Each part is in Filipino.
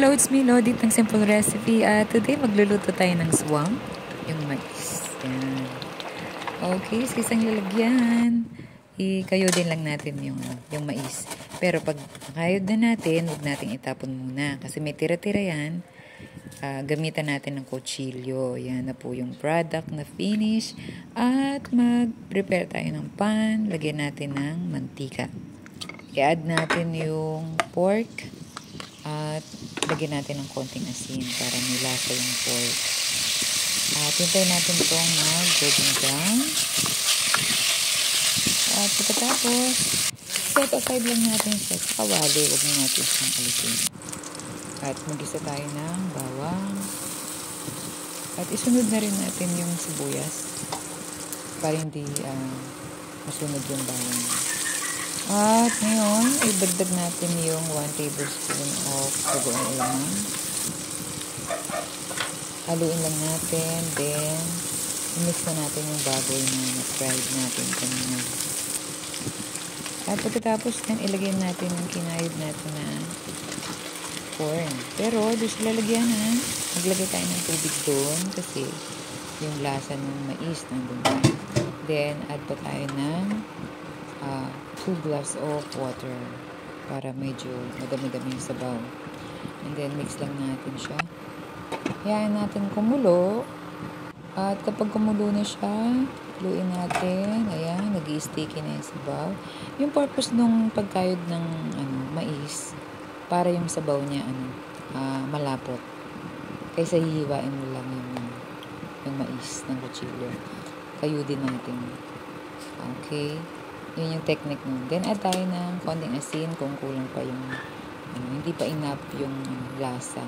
Hello, it's me, Lodi, ng Simple Recipe. Today, magluluto tayo ng swamp, yung mais. Yan. Okay, sa isang lalagyan, ikayodin lang natin yung mais. Pero pag nakayod na natin, huwag nating itapon muna. Kasi may tira-tira yan. Gamitan natin ng kutsilyo. Yan na po yung product na finish. At mag-prepare tayo ng pan. Lagyan natin ng mantika. I-add natin yung pork. At lagyan natin ng konting asin para may lasa yung pork. At hintayin natin itong mag-golden brown. At pagkatapos, set aside lang natin siya sa kawali. Huwag na natin siyang alisin. At mag-isa tayo ng bawang. At isunod na rin natin yung sibuyas para hindi masunod yung bawang. At ngayon, ibagdag natin yung 1 tablespoon of bagoong alamang. Haluin lang natin, then mix na natin yung bagoy na na-fried natin kanina. At pagkatapos yan, ilagay natin yung kinayod natin na corn. Pero, doon sila lagyan ha. Maglagay tayo ng tubig doon kasi yung lasa ng mais nandun. Then, add pa tayo ng 2 glass of water para medyo madami-dami yung sabaw. And then, mix lang natin siya. Hayaan natin kumulo. At kapag kumulo na siya, haluin natin. Ayan, nag-i-sticky na yung sabaw. Yung purpose nung pagkayod ng mais, para yung sabaw niya malapot. Kaysa hihiwain mo lang yung mais ng kutsilyo. Kayudin natin. Okay. Yun yung technique nun. Then, add tayo ng konting asin kung kulang pa yung hindi pa enough yung lasa.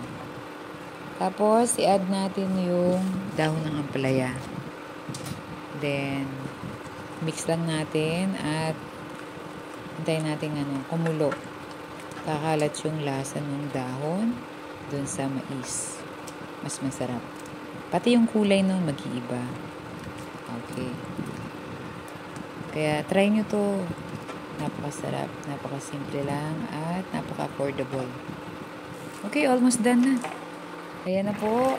Tapos, i-add natin yung dahon ng ampalaya. Then, mix lang natin at hintayin natin kumulo. Kakalat yung lasa ng dahon dun sa mais. Mas masarap. Pati yung kulay nun mag-iiba. Okay. Kaya try nyo to. Napakasarap, napakasimple lang at napaka-affordable. Okay, almost done na. Ayan na po.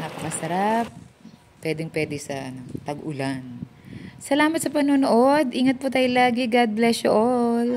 Napakasarap. Pwedeng-pwede sa tag-ulan. Salamat sa panonood. Ingat po tayo lagi. God bless you all.